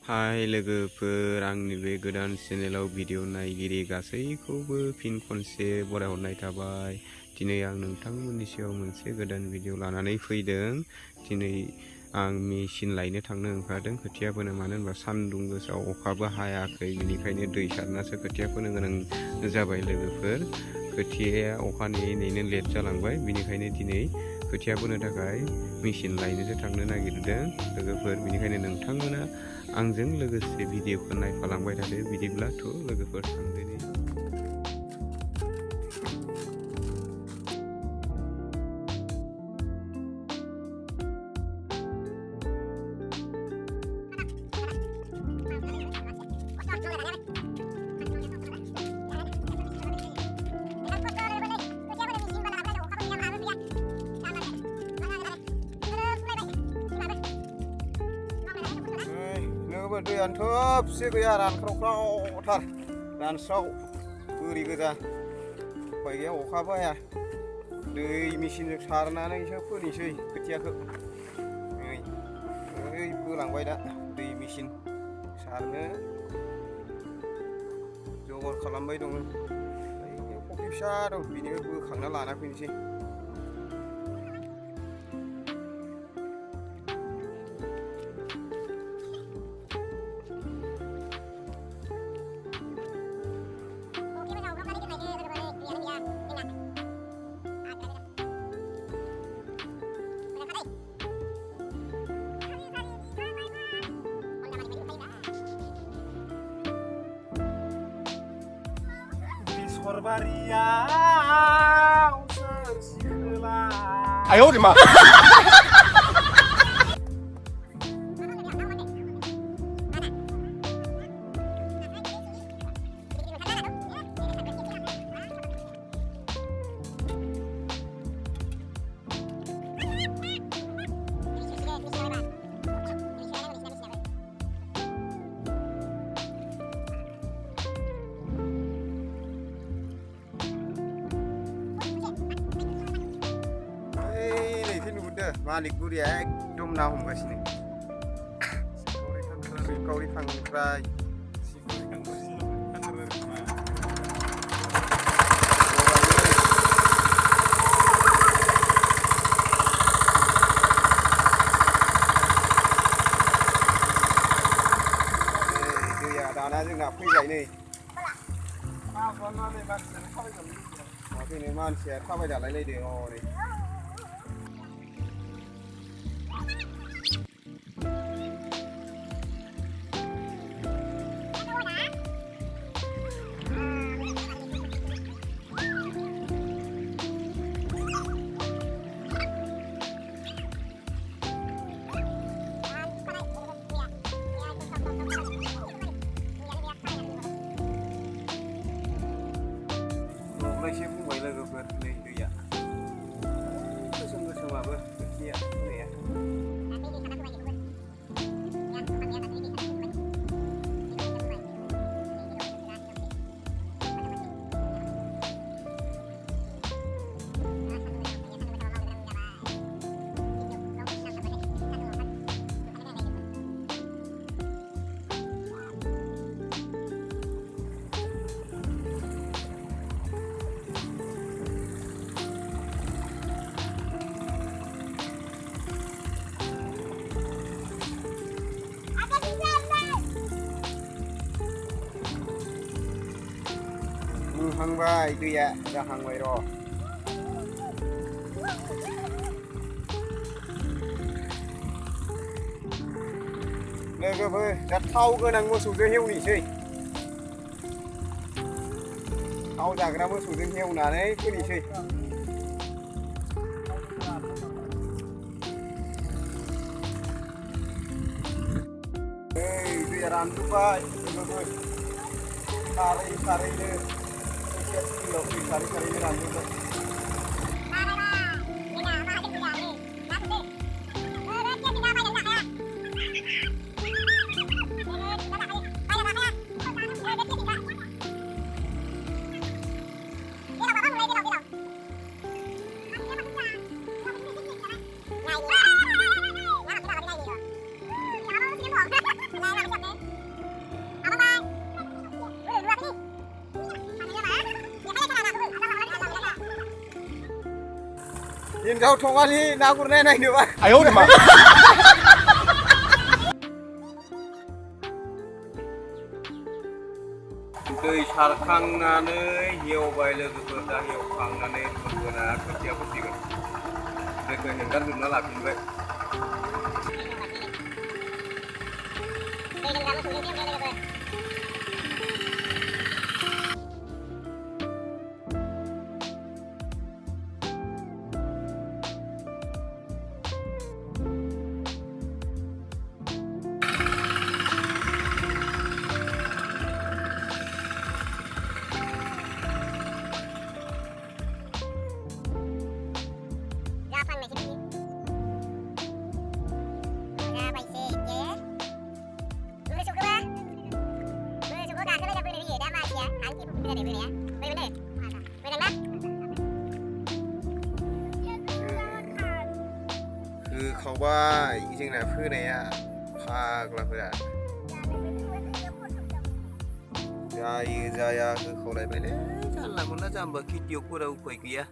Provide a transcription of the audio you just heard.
हाय लोगोफोर, आंनि बे गोदान चेनेलाव भिडिअ नायगिरि गासैखौबो फिन खनसे बरायहरनाय थाबाय। दिनै आं नोंथांमोननि सायाव मोनसे गोदान भिडिअ लानानै फैदों। दिनै आं मेचिन लायनो थांनो ओंखारदों खोथिया फोनो। मानो होनबा सान्दुं गोसायाव अखाबो हायाखै, बेनिखायनो दै सारनासो खोथिया फोनो गोनां जाबाय लोगोफोर। खोथियाया अखा नेयै नेयैनो लेट जालांबाय, बेनिखायनो दिनै खोथिया फोनो थाखाय मेचिन लायनोसो थांनो नागिरदों लोगोफोर। बेनिखायनो नोंथांमोना आंजों लोगोसे भिडिअखौ नायफालांबाय थादो। बिदिब्लाथ' लोगोफोर थांदोनि। दैयानो थोबसे गैया, रानख्रावख्रावथार, रानस्राव बोरि गोजा, उफाय गैया, अखाबो हाया। दै मेचिनजों सारनानैसो फोनोसै खोथियाखौ। ओइ बोलांबाय दा दै मेचिन सारनो जगार खालामबाय दङ। फख्रि फिसा दं, बेनिफ्राय बोखांना लाना फैनोसै।哎呦我的妈！ मालिक बुरिया एकदम ना हमगासिनो। सिंखावरि खांख्राय दैया दाना जोंना फैबाय नै। मानसिया थाबाय जालायलायदों हरै। एसे बुंबाय लोगोफोर, नै दैया गोसोम गोसोमाबो खोथिया फोनाया। हांबाय दैया जाहांबाय र'। लोगोफोर दा थाव गोनां मोसौजों हेवनोसै। थाव जाग्रा मोसौजों हेवनानै फोनोसै। दैया रानजोब्बाय लोगोफोर, सारै सारैनो दै सारै सारैनो रानजोब्बाय। เห็นเขาทงว่านี่นากุแน่ๆเดี๋ยวว่า 哎呦我的妈！ दै सारखांनानै हेवबाय लोगोफोर दा हेवखांनानै लोगोफोरा खोथिया फोसिगोन दैखौ हेंगारजोबना लाफिनबायคือเขาว่าจริงๆนะเพื่อนเนี่ยพากละเพื่อนजायाคือเขาอะไรไปเลยจันละมันน่าจะมาคิดอยู่กูเราคุยกัน